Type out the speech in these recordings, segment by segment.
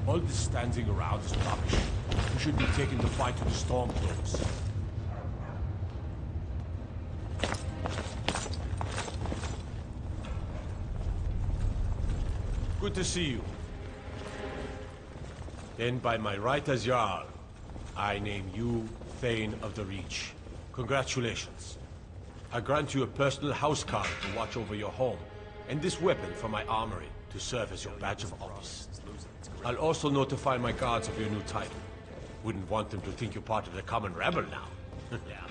All this standing around is rubbish. We should be taking the fight to the Stormcloaks. Good to see you. Then by my right as Jarl, I name you Thane of the Reach. Congratulations. I grant you a personal housecarl to watch over your home, and this weapon from my armory to serve as your badge of office. I'll also notify my guards of your new title. Wouldn't want them to think you're part of the common rabble now. Yeah.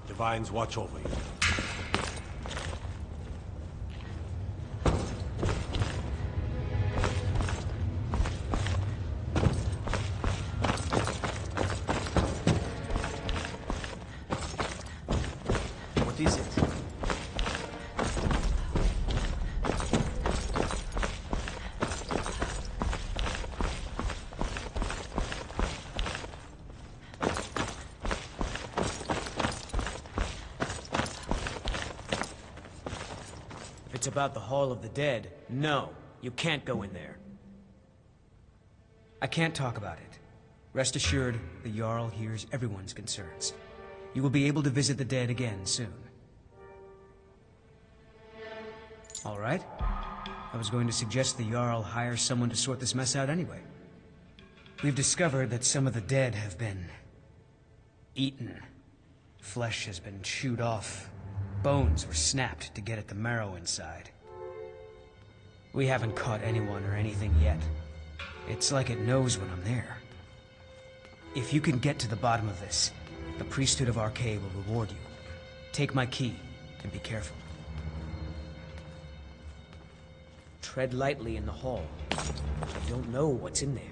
Divines watch over you. What is it? It's about the Hall of the Dead. No, you can't go in there. I can't talk about it. Rest assured, the Jarl hears everyone's concerns. You will be able to visit the dead again soon. All right. I was going to suggest the Jarl hire someone to sort this mess out anyway. We've discovered that some of the dead have been eaten. Flesh has been chewed off. Bones were snapped to get at the marrow inside. We haven't caught anyone or anything yet. It's like it knows when I'm there. If you can get to the bottom of this, the priesthood of Arcade will reward you. Take my key, and be careful. Tread lightly in the hall. You don't know what's in there.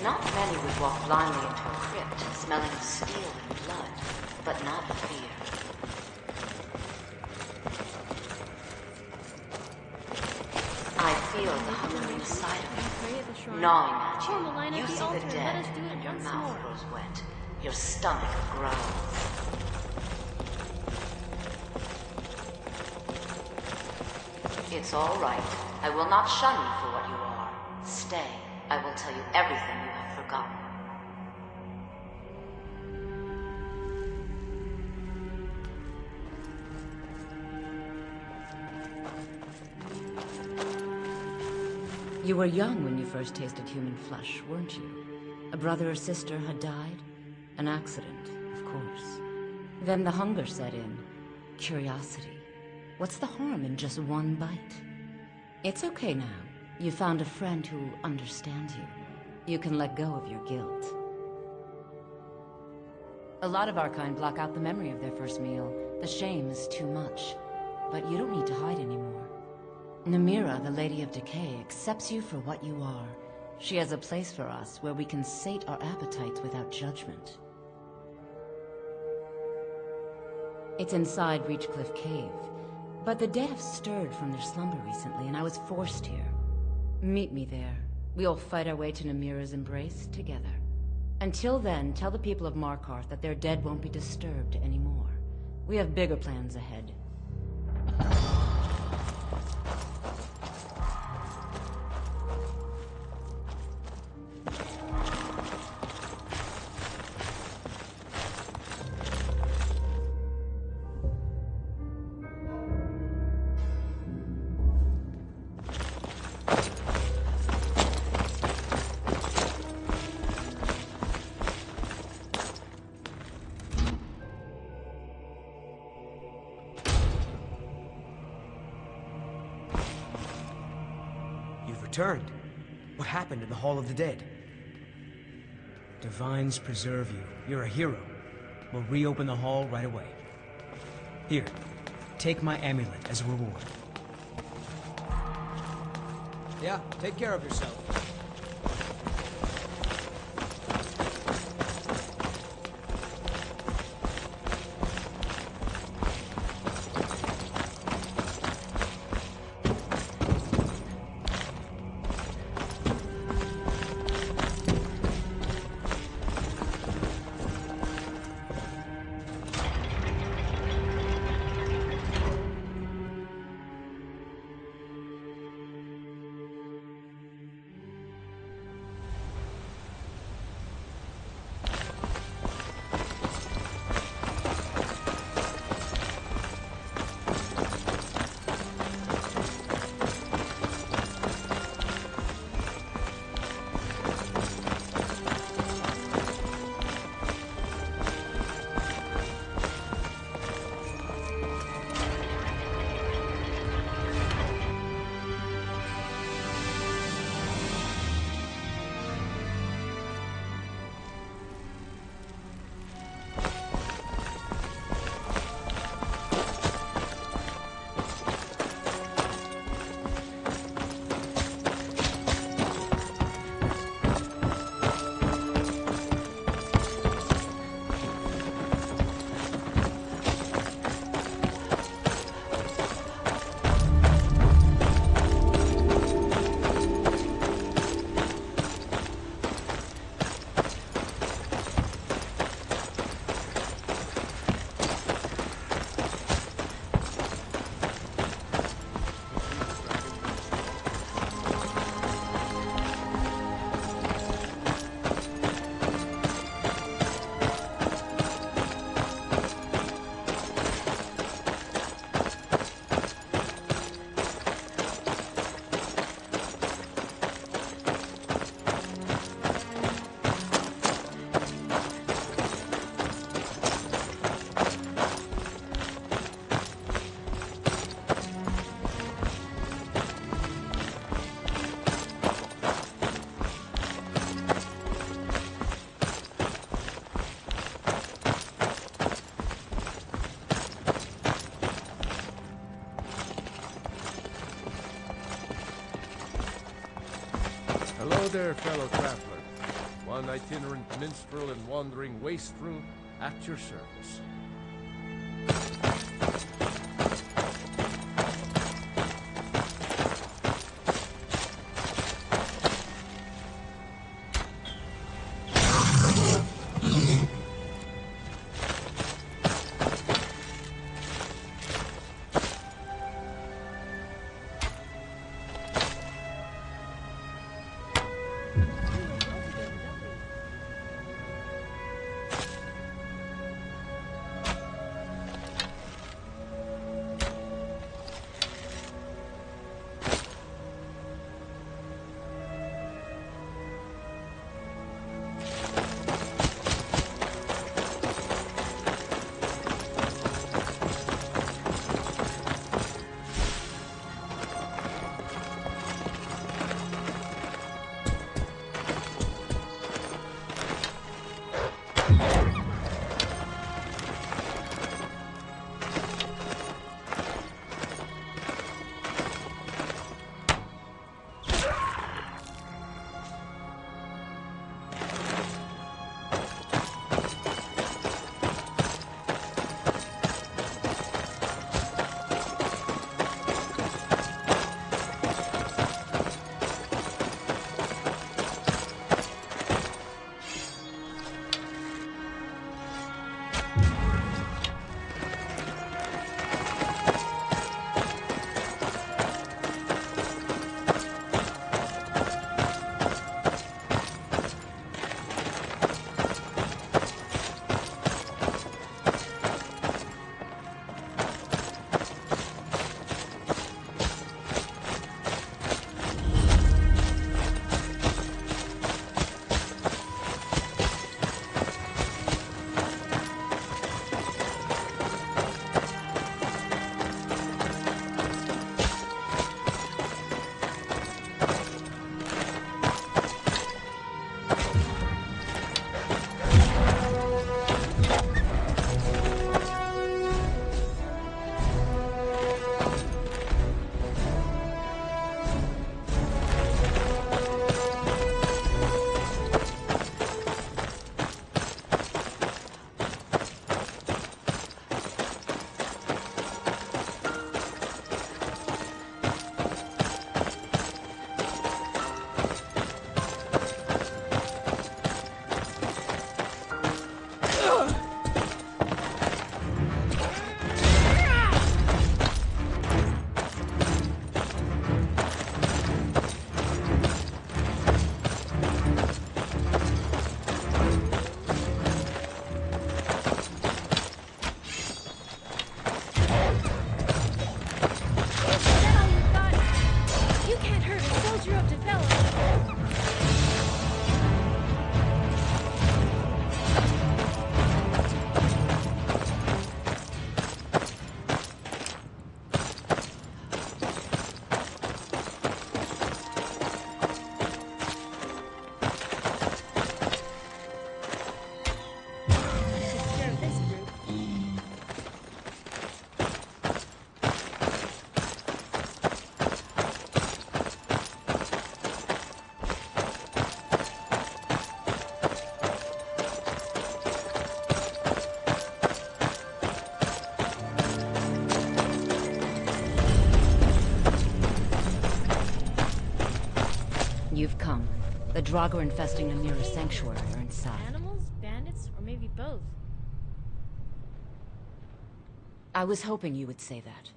Not many would walk blindly into a crypt, smelling of steel and blood, but not fear. I feel the hunger inside of you, gnawing at you. You see the dead, and your mouth grows wet. Your stomach growls. It's all right. I will not shun you for what you are. Stay. I will tell you everything you have forgotten. You were young when you first tasted human flesh, weren't you? A brother or sister had died? An accident, of course. Then the hunger set in. Curiosity. What's the harm in just one bite? It's okay now. You found a friend who understands you. You can let go of your guilt. A lot of our kind block out the memory of their first meal. The shame is too much. But you don't need to hide anymore. Namira, the Lady of Decay, accepts you for what you are. She has a place for us where we can sate our appetites without judgment. It's inside Reachcliff Cave. But the dead have stirred from their slumber recently, and I was forced here. Meet me there. We'll fight our way to Namira's embrace together. Until then, tell the people of Markart that their dead won't be disturbed anymore. We have bigger plans ahead. Returned. What happened in the Hall of the Dead? Divines preserve you. You're a hero. We'll reopen the hall right away. Here, take my amulet as a reward. Yeah, take care of yourself. Hello there, fellow traveler. One itinerant minstrel and wandering wastrel at your service. You've come. The Draugr infesting the nearest sanctuary are inside. Animals? Bandits? Or maybe both? I was hoping you would say that.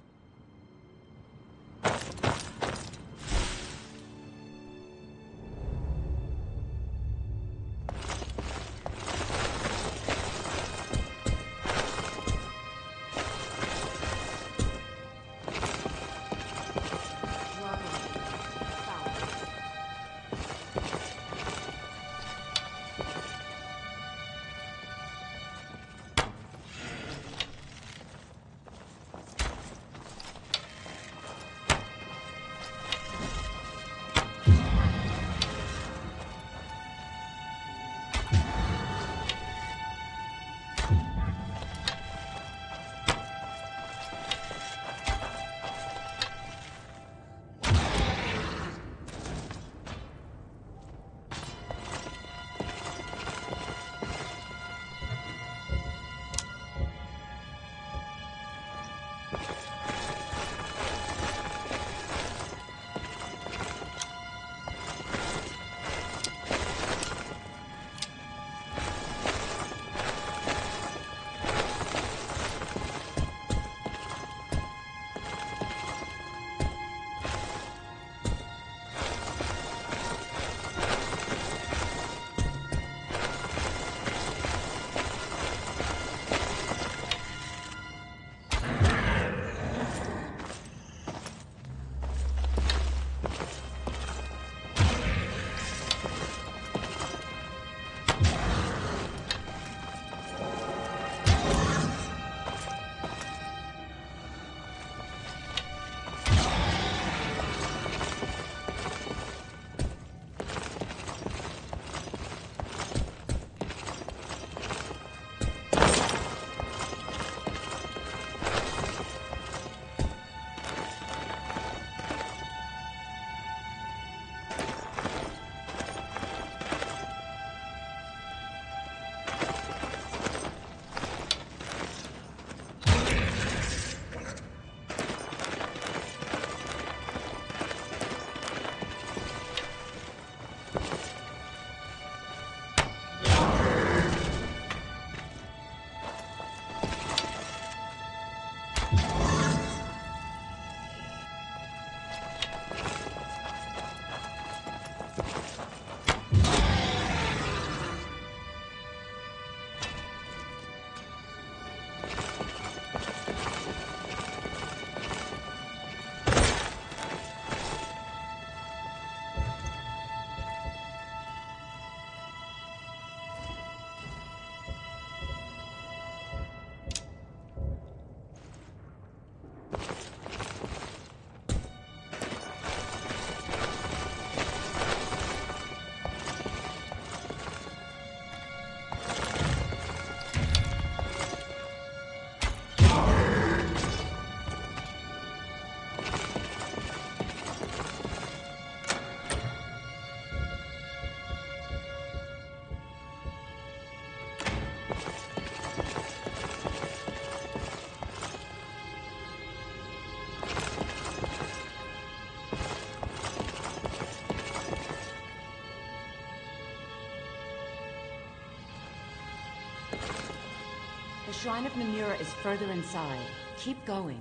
Shrine of Namura is further inside. Keep going.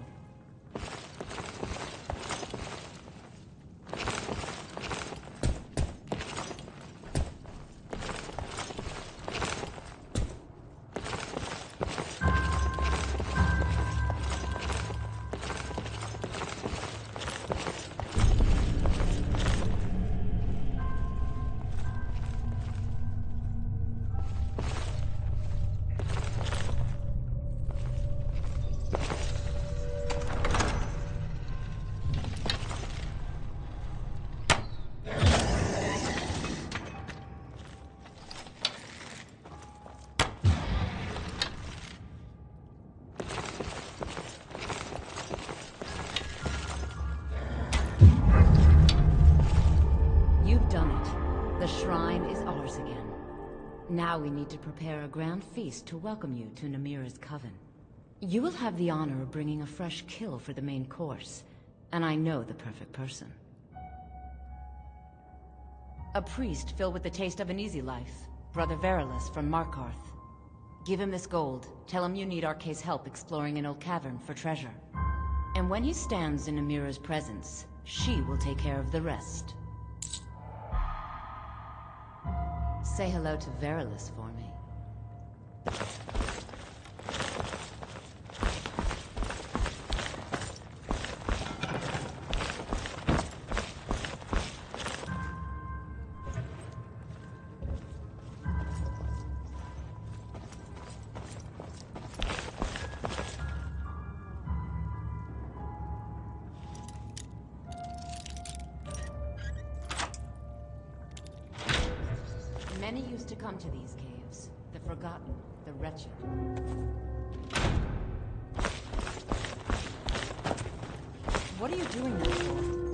Now we need to prepare a grand feast to welcome you to Namira's coven. You will have the honor of bringing a fresh kill for the main course, and I know the perfect person. A priest filled with the taste of an easy life, Brother Verilus from Markart. Give him this gold. Tell him you need Arcae's help exploring an old cavern for treasure. And when he stands in Namira's presence, she will take care of the rest. Say hello to Verilus for me. Many used to come to these caves. The forgotten, the wretched. What are you doing that for?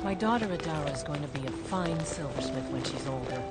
My daughter Adara is going to be a fine silversmith when she's older.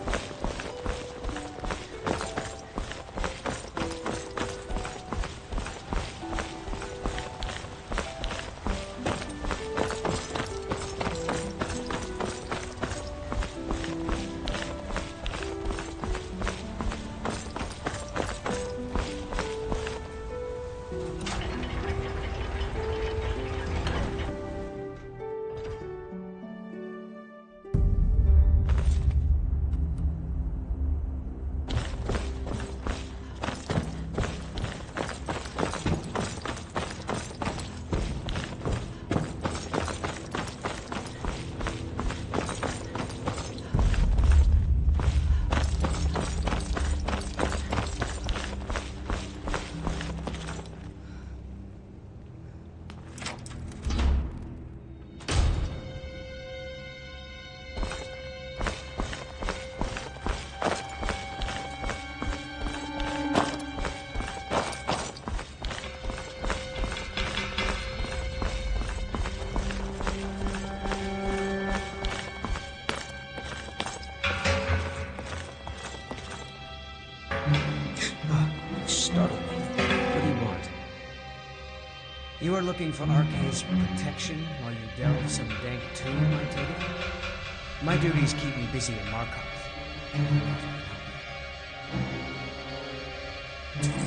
You're looking for Arcade's protection while you delve some dank tomb, I take it? My duties keep me busy in Markart.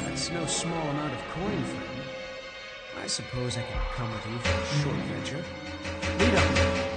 That's no small amount of coin, friend. I suppose I can come with you for a short venture. Lead on.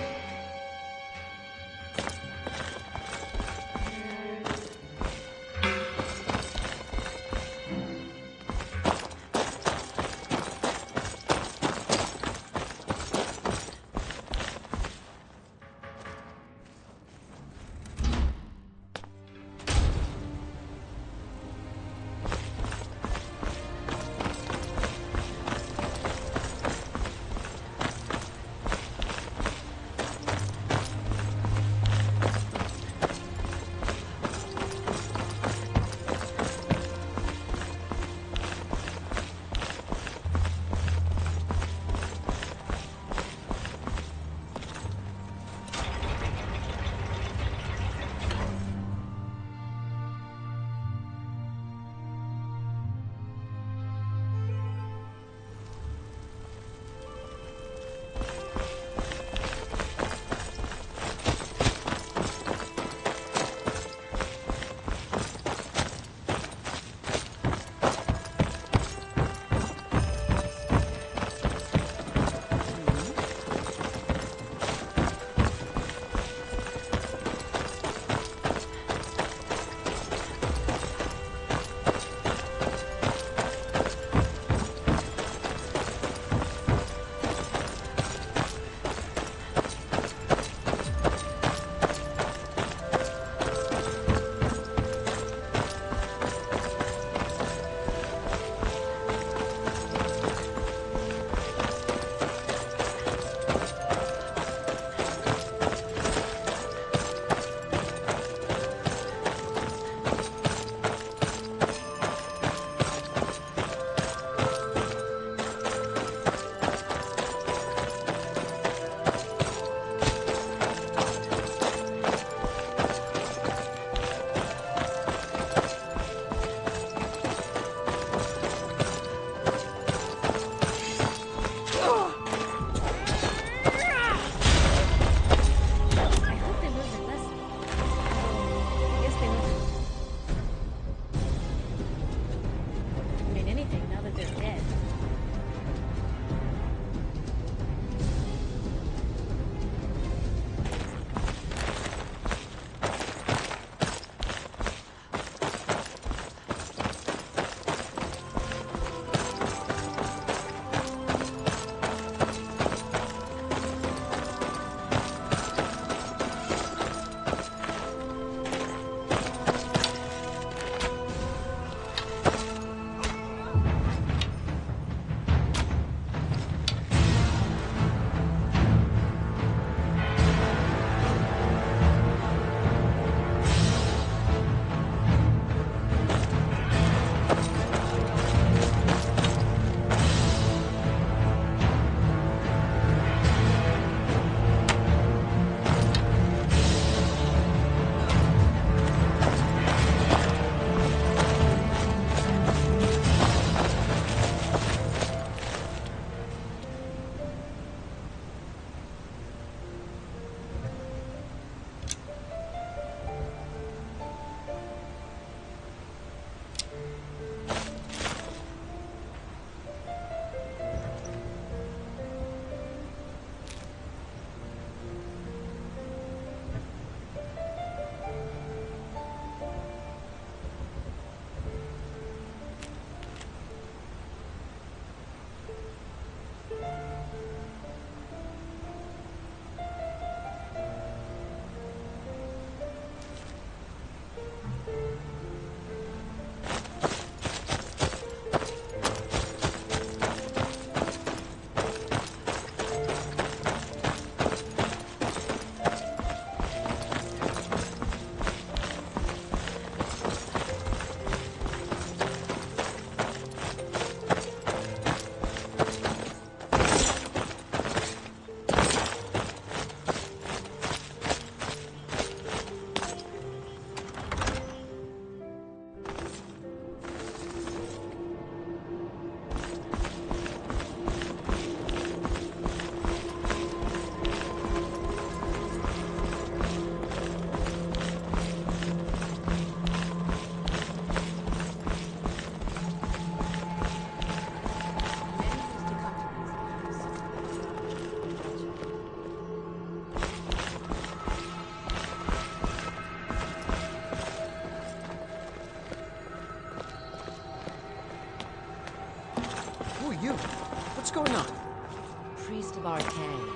priest of Arcade.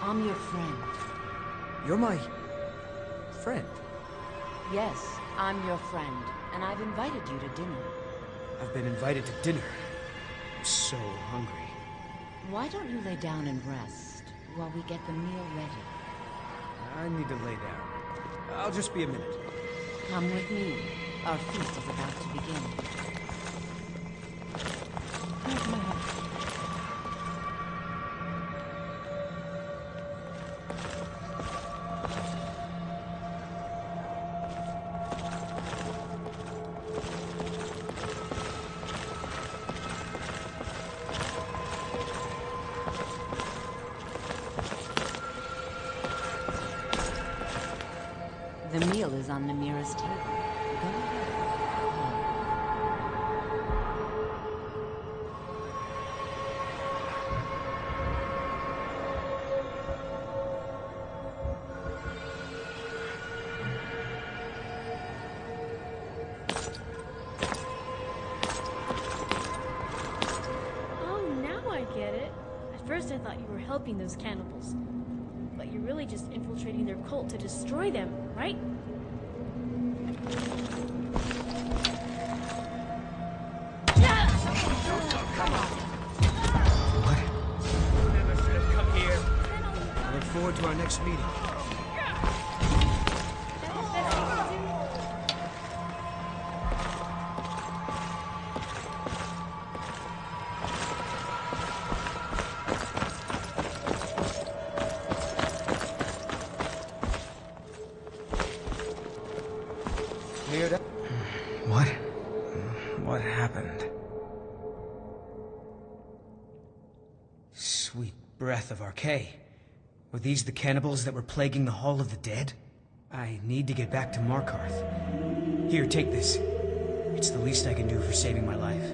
I'm your friend. You're my... friend. Yes, I'm your friend, and I've invited you to dinner. I've been invited to dinner. I'm so hungry. Why don't you lay down and rest while we get the meal ready? I need to lay down. I'll just be a minute. Come with me. Our feast is about to begin. Where's my hat? The meal is on the nearest table. Go ahead. Oh, now I get it. At first I thought you were helping those cannibals. But you're really just infiltrating their cult to destroy them, right? What? Never should have come here. I look forward to our next meeting. Cleared up? What? What happened? Sweet breath of Arcade. Were these the cannibals that were plaguing the Hall of the Dead? I need to get back to Markart. Here, take this. It's the least I can do for saving my life.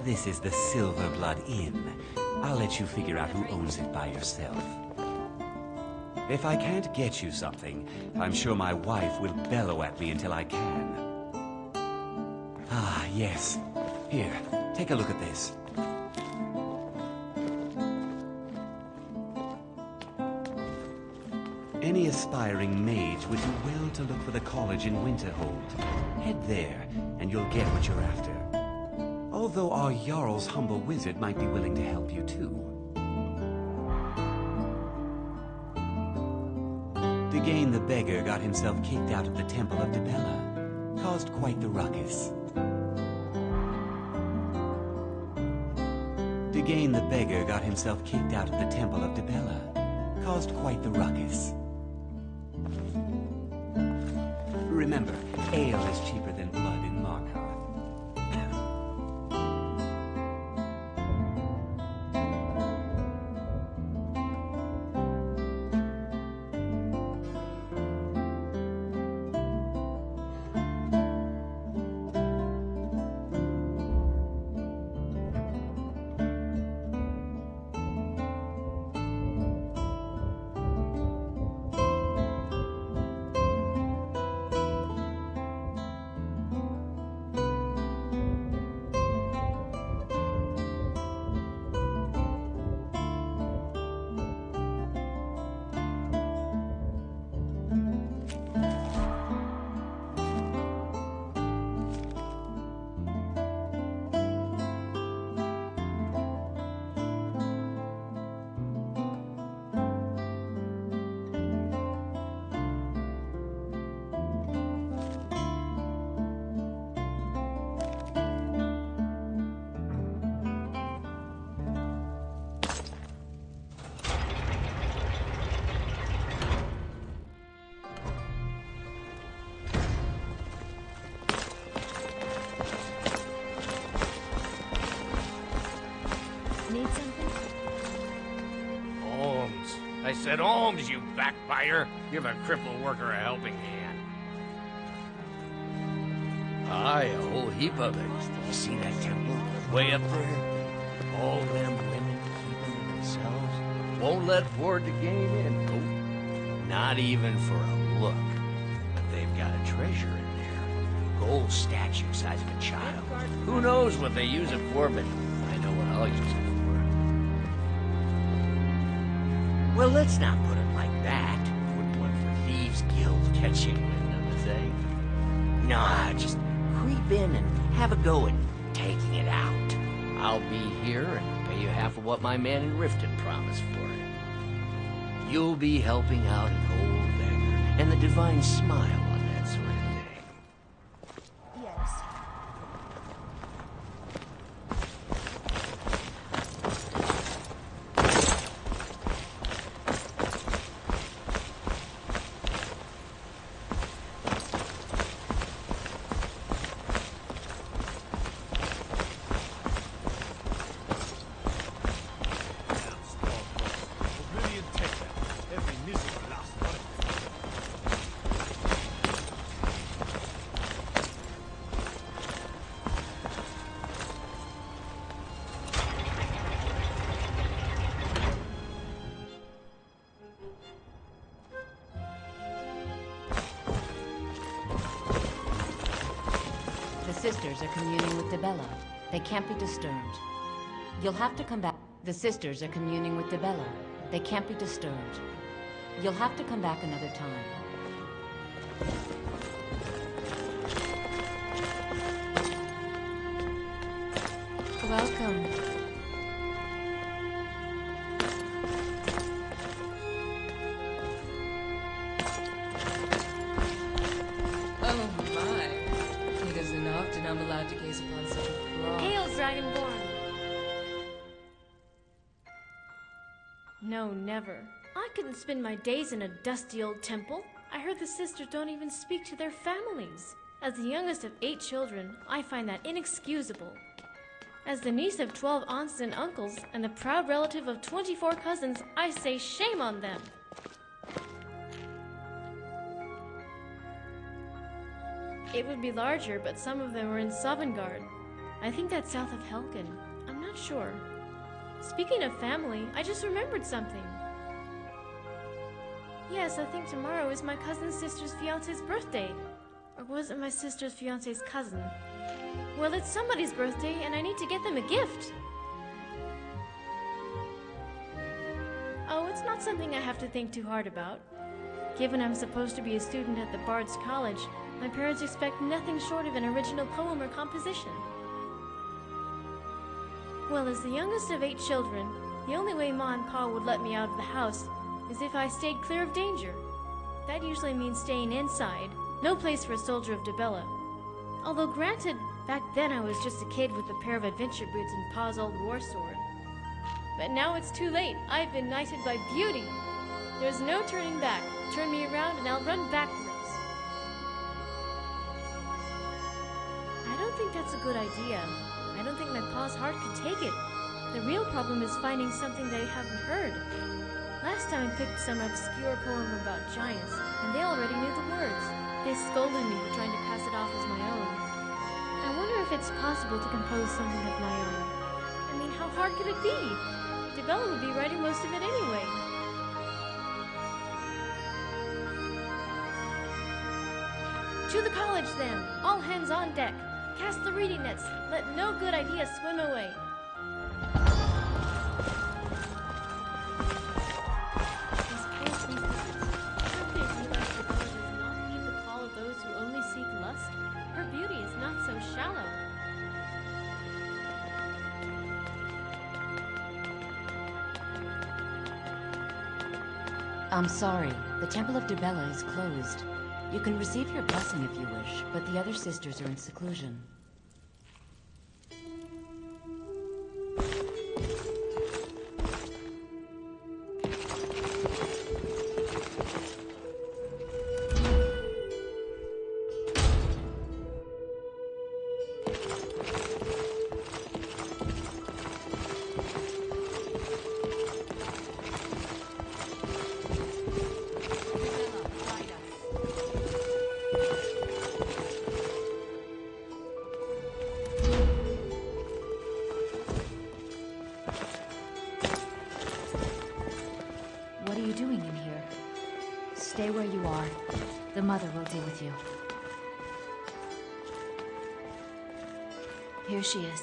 This is the Silverblood Inn. I'll let you figure out who owns it by yourself. If I can't get you something, I'm sure my wife will bellow at me until I can. Ah, yes. Here, take a look at this. Any aspiring mage would do well to look for the college in Winterhold. Head there, and you'll get what you're after. Although our Jarl's humble wizard might be willing to help you too. Degane the beggar got himself kicked out of the Temple of Dibella. Caused quite the ruckus. Degane the beggar got himself kicked out of the Temple of Dibella. Caused quite the ruckus. Remember, ale is cheaper than blood in Markart. I said alms, you backbiter! Give a crippled worker a helping hand. Aye, a whole heap of it. You see that temple? Way up there? All them women keeping to themselves. Won't let poor Degane in, nope. Not even for a look. But they've got a treasure in there. Gold statue size of a child. Who knows what they use it for, but I know what I'll use it for. Well, let's not put it like that. Wouldn't want for Thieves' Guild catching wind of the thing. Nah, just creep in and have a go at taking it out. I'll be here and pay you half of what my man in Riften promised for it. You'll be helping out an old beggar and the divine smile on that sort of thing. Yes. The sisters are communing with Dibella. They can't be disturbed. You'll have to come back. The sisters are communing with Dibella. They can't be disturbed. You'll have to come back another time. Welcome. Oh my. It isn't often I'm allowed to gaze upon such a fraud. Hail, Dragonborn! No, never. I couldn't spend my days in a dusty old temple. I heard the sisters don't even speak to their families. As the youngest of 8 children, I find that inexcusable. As the niece of 12 aunts and uncles, and the proud relative of 24 cousins, I say shame on them. It would be larger, but some of them were in Sovngarde. I think that's south of Helgen. I'm not sure. Speaking of family, I just remembered something. Yes, I think tomorrow is my cousin's sister's fiance's birthday. Or was it my sister's fiance's cousin? Well, it's somebody's birthday, and I need to get them a gift. Oh, it's not something I have to think too hard about. Given I'm supposed to be a student at the Bard's College, my parents expect nothing short of an original poem or composition. Well, as the youngest of 8 children, the only way Ma and Pa would let me out of the house is if I stayed clear of danger. That usually means staying inside. No place for a soldier of Dibella. Although granted, back then I was just a kid with a pair of adventure boots and Pa's old war sword. But now it's too late. I've been knighted by beauty. There's no turning back. Turn me around and I'll run backwards. I don't think that's a good idea. I don't think my Pa's heart could take it. The real problem is finding something they haven't heard. Last time I picked some obscure poem about giants, and they already knew the words. They scolded me for trying to pass it off as my own. I wonder if it's possible to compose something of my own. I mean, how hard could it be? Dibella would be writing most of it anyway. To the college, then! All hands on deck! Cast the reading nets! Let no good idea swim away! These poor sweet birds. Don't they realize Dibella does not heed the call of those who only seek lust? Her beauty is not so shallow. I'm sorry. The Temple of Dibella is closed. You can receive your blessing if you wish, but the other sisters are in seclusion. Stay where you are. The mother will deal with you. Here she is.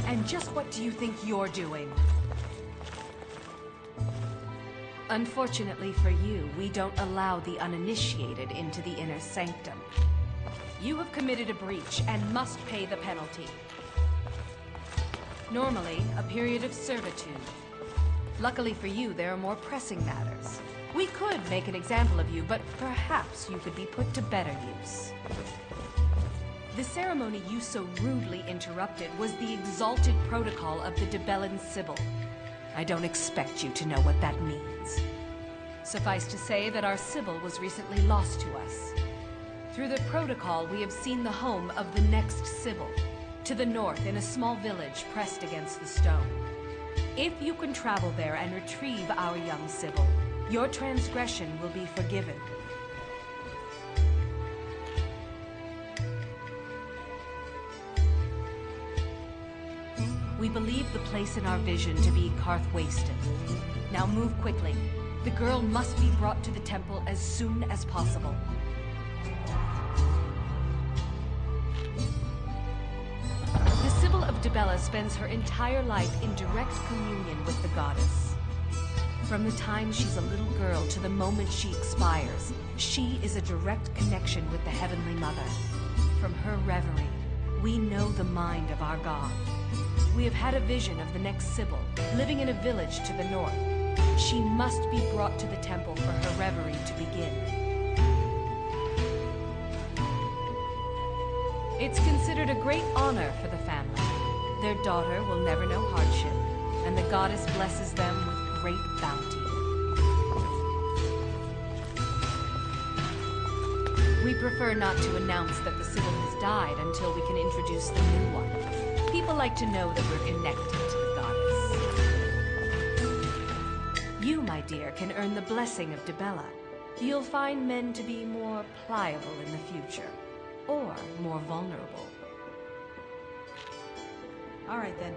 And just what do you think you're doing? Unfortunately for you, we don't allow the uninitiated into the inner sanctum. You have committed a breach and must pay the penalty. Normally, a period of servitude. Luckily for you, there are more pressing matters. We could make an example of you, but perhaps you could be put to better use. The ceremony you so rudely interrupted was the exalted protocol of the Dibellan Sibyl. I don't expect you to know what that means. Suffice to say that our Sibyl was recently lost to us. Through the protocol, we have seen the home of the next Sibyl. To the north, in a small village pressed against the stone. If you can travel there and retrieve our young Sibyl, your transgression will be forgiven. We believe the place in our vision to be Karth Wasted. Now move quickly. The girl must be brought to the temple as soon as possible. Dibella spends her entire life in direct communion with the goddess. From the time she's a little girl to the moment she expires, she is a direct connection with the Heavenly Mother. From her reverie, we know the mind of our God. We have had a vision of the next Sibyl, living in a village to the north. She must be brought to the temple for her reverie to begin. It's considered a great honor for the family. Their daughter will never know hardship, and the goddess blesses them with great bounty. We prefer not to announce that the Sibyl has died until we can introduce the new one. People like to know that we're connected to the goddess. You, my dear, can earn the blessing of Dibella. You'll find men to be more pliable in the future, or more vulnerable. All right, then.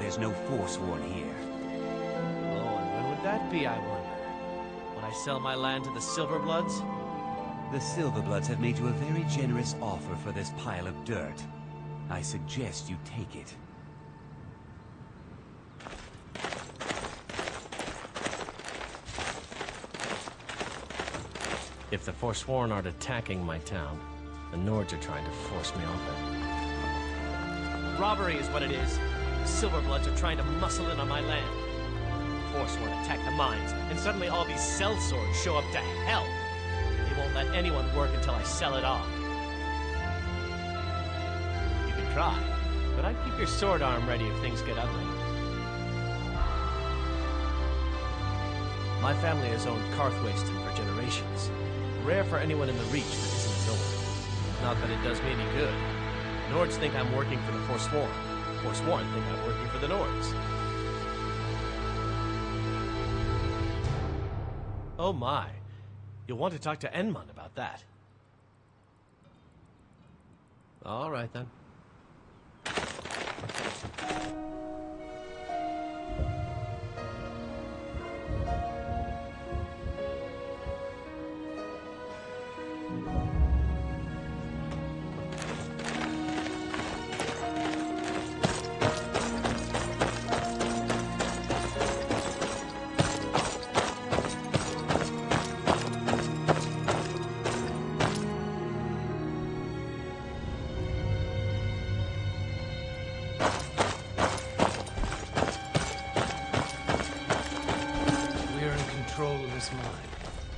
there's no Forsworn here. Oh, and when would that be, I wonder? When I sell my land to the Silverbloods? The Silverbloods have made you a very generous offer for this pile of dirt. I suggest you take it. If the Forsworn aren't attacking my town, the Nords are trying to force me off it. Robbery is what it is. The Silverbloods are trying to muscle in on my land. The Forsworn attack the mines, and suddenly all these sellswords show up to hell. They won't let anyone work until I sell it off. You can try, but I'd keep your sword arm ready if things get ugly. My family has owned Karthwasten for generations. Rare for anyone in the Reach that isn't a Nord. Not that it does me any good. Nords think I'm working for the Forsworn. Forsworn think I'm working for the Nords. Oh my. You'll want to talk to Enmund about that. All right then.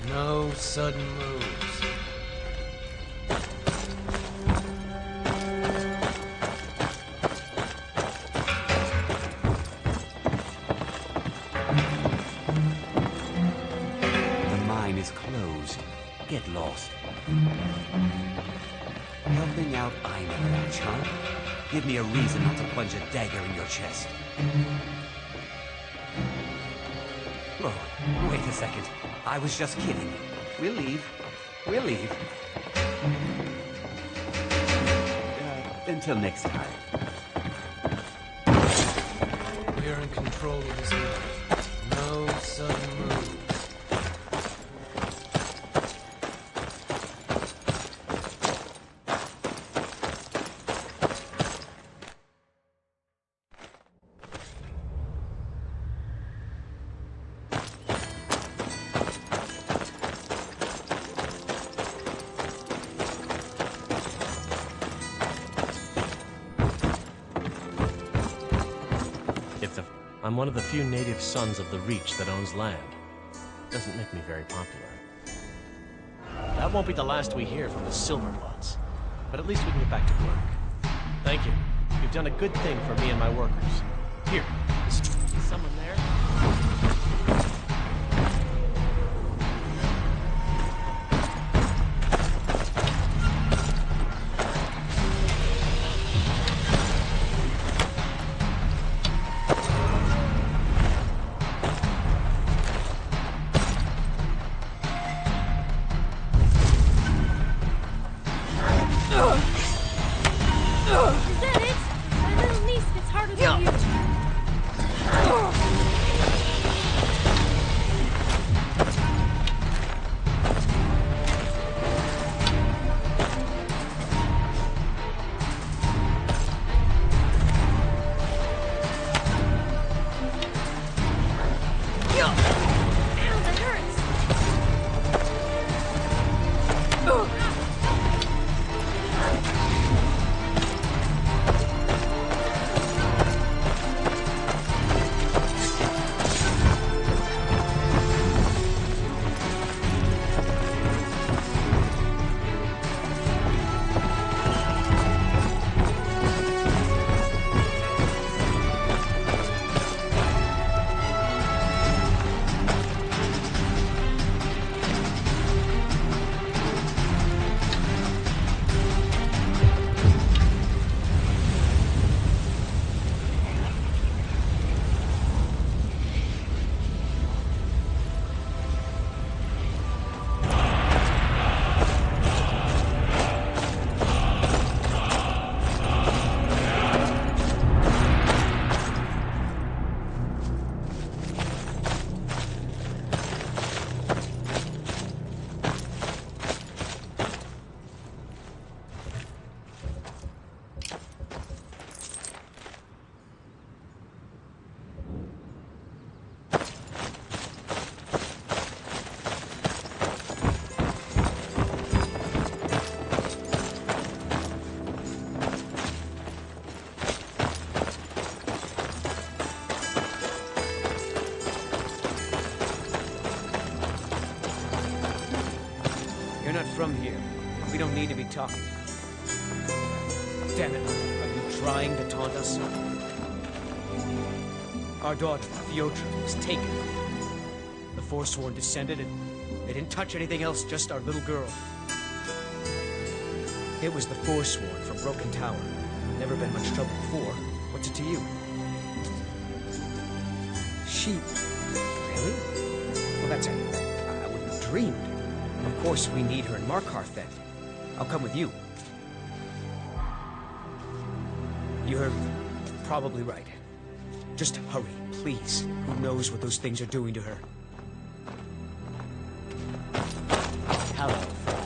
No sudden moves. The mine is closed. Get lost. Helping out I never match, huh? Give me a reason not to plunge a dagger in your chest. Oh, wait a second. I was just kidding. We'll leave. We'll leave. Until next time. We're in control of this life. No sudden moves. I'm one of the few native sons of the Reach that owns land. Doesn't make me very popular. That won't be the last we hear from the Silverbloods. But at least we can get back to work. Thank you. You've done a good thing for me and my workers. Here, is someone there? Is that it? My little niece gets harder than you. from here. We don't need to be talking. Damn it, are you trying to taunt us? Our daughter, Fyodra, was taken. The Forsworn descended and they didn't touch anything else, just our little girl. It was the Forsworn from Broken Tower. Never been much trouble before. What's it to you? She... Really? Well, that's I wouldn't have dreamed. Of course, we need her in Markart then. I'll come with you. You're probably right. Just hurry, please. Who knows what those things are doing to her? Hello, friend.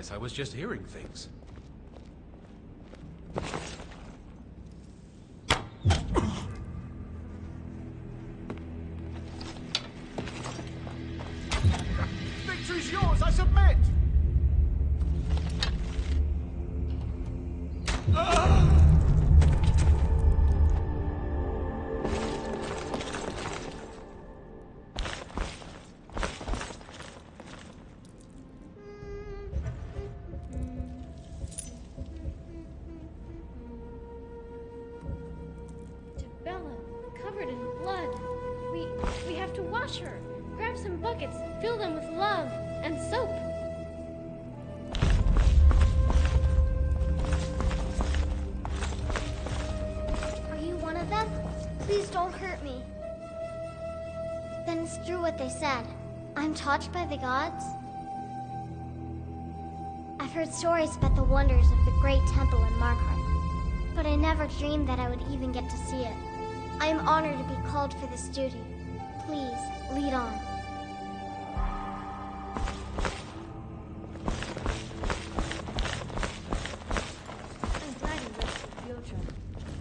guess I was just hearing things. Victory's yours, I submit! Covered in blood. We have to wash her. Grab some buckets, fill them with love and soap. Are you one of them? Please don't hurt me. Then it's true what they said. I'm touched by the gods. I've heard stories about the wonders of the great temple in Markart, but I never dreamed that I would even get to see it. I am honored to be called for this duty. Please, lead on. I'm glad you rescued Fyodra.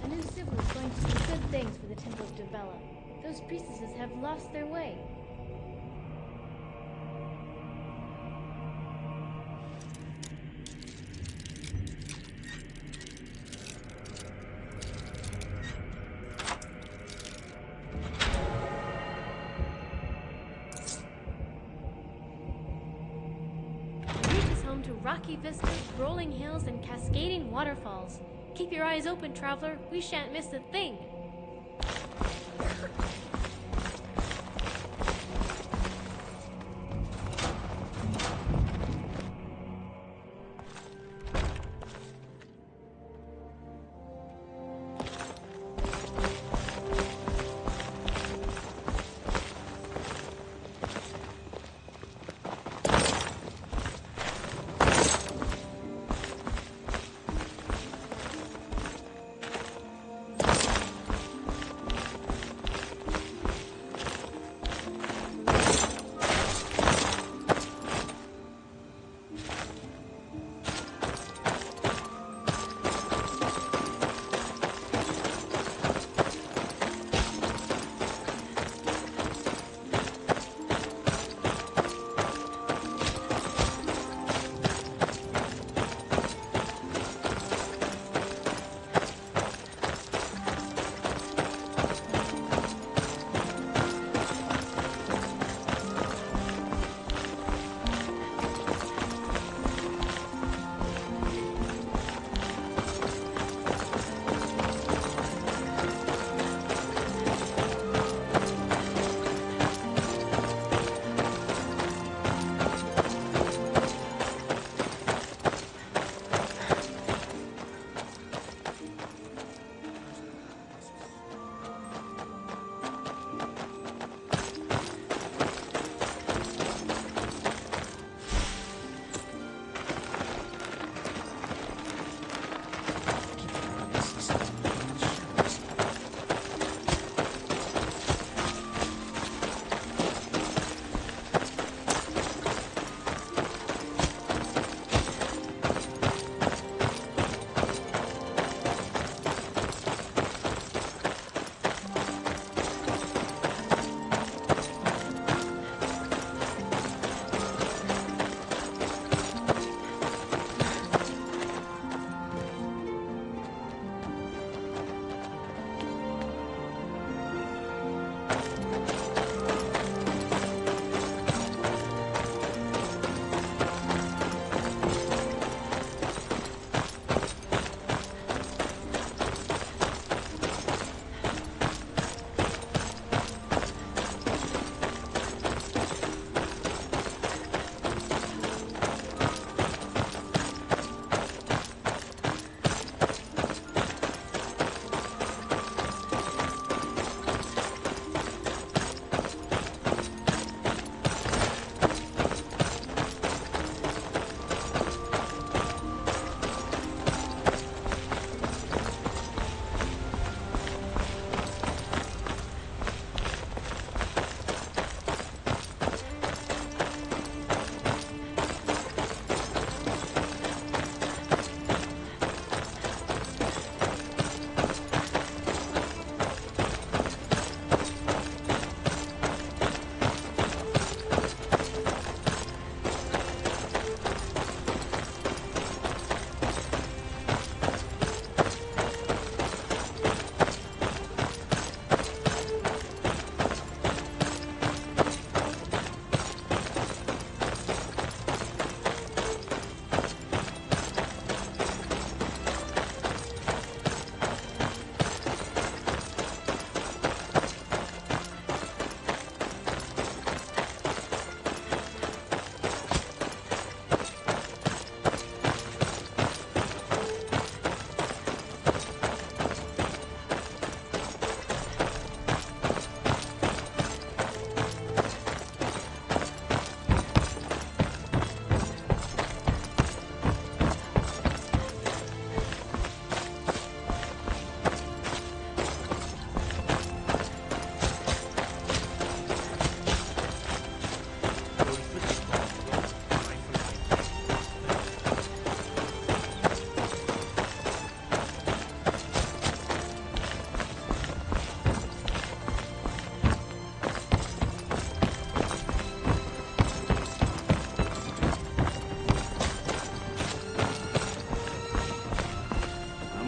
I knew Sybil was going to do good things for the Temple of Dubella. Those priestesses have lost their way. To rocky vistas, rolling hills, and cascading waterfalls. Keep your eyes open, traveler. We shan't miss a thing.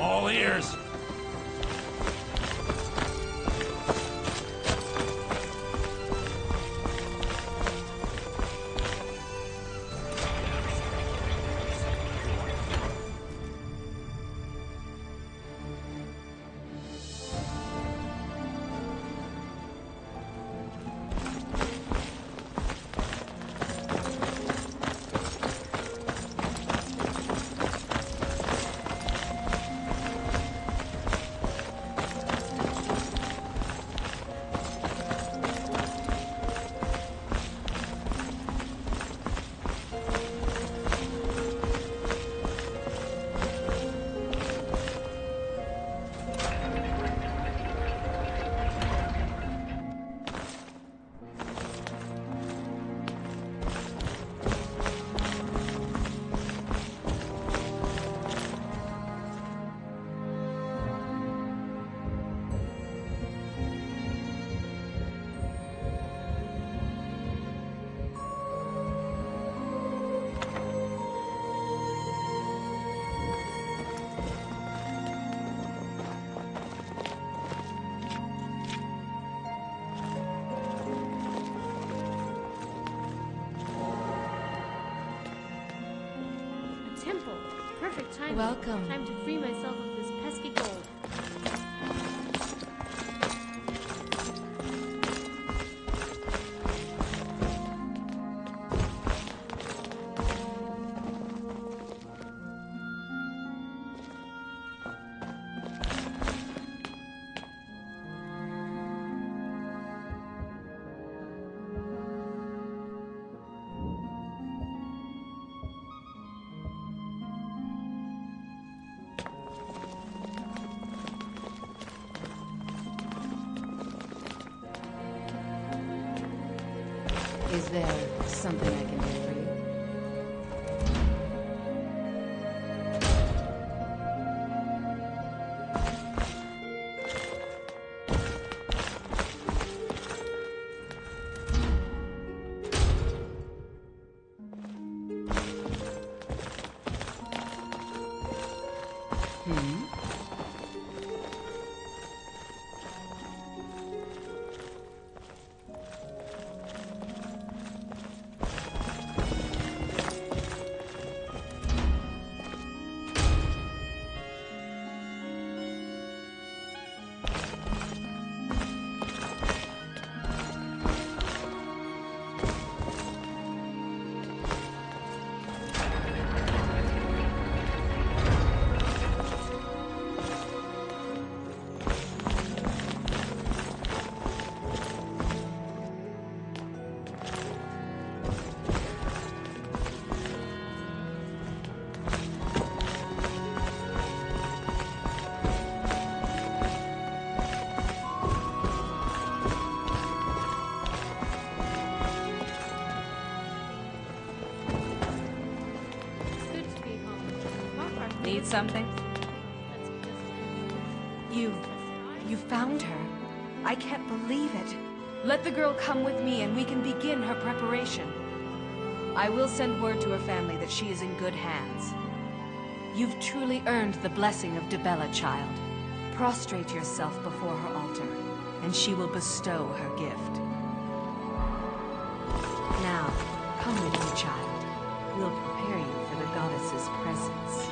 All ears. Temple. Perfect timing. Welcome. Time to free myself of this pesky gold. Is there something I can do for you? Need something? You found her. I can't believe it. Let the girl come with me and we can begin her preparation. I will send word to her family that she is in good hands. You've truly earned the blessing of Dibella, child. Prostrate yourself before her altar, and she will bestow her gift. Now, come with me, child. We'll prepare you for the goddess's presence.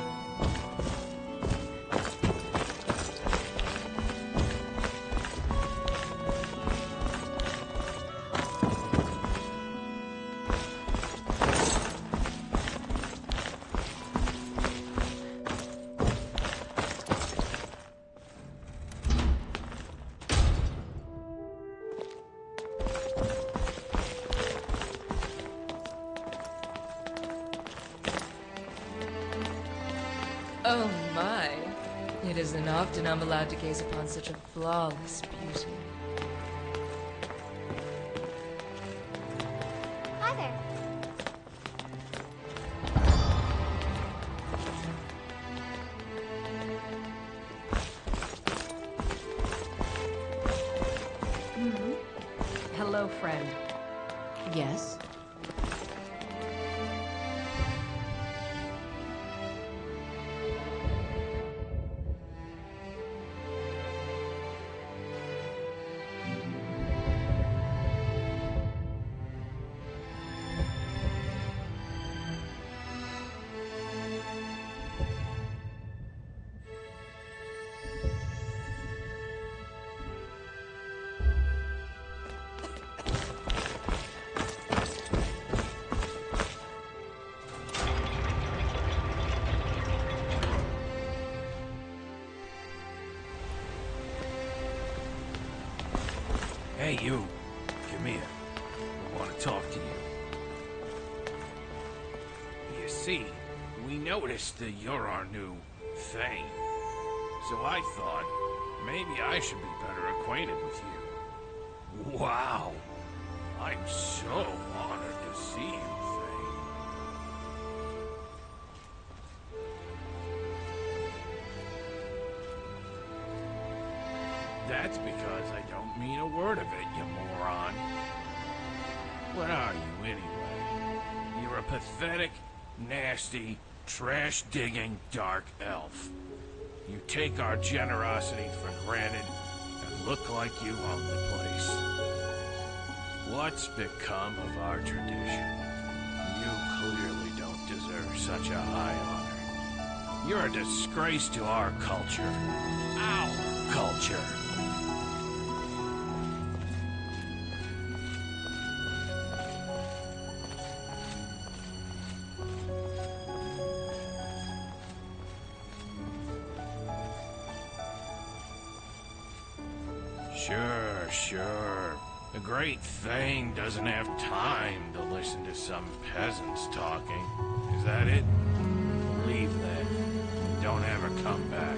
Oh my. It isn't often I'm allowed to gaze upon such a flawless beauty. Hi there. Hello, friend. Yes? Hey, you. Come here. I want to talk to you. You see, we noticed that you're our new Thane. So I thought, maybe I should be better acquainted with you. Wow. I'm so honored to see you, Thane. That's because I don't mean a word of it, you moron. What are you, anyway? You're a pathetic, nasty, trash-digging dark elf. You take our generosity for granted and look like you own the place. What's become of our tradition? You clearly don't deserve such a high honor. You're a disgrace to our culture. Our culture. Sure. The great Thane doesn't have time to listen to some peasants talking. Is that it? Leave then. Don't ever come back.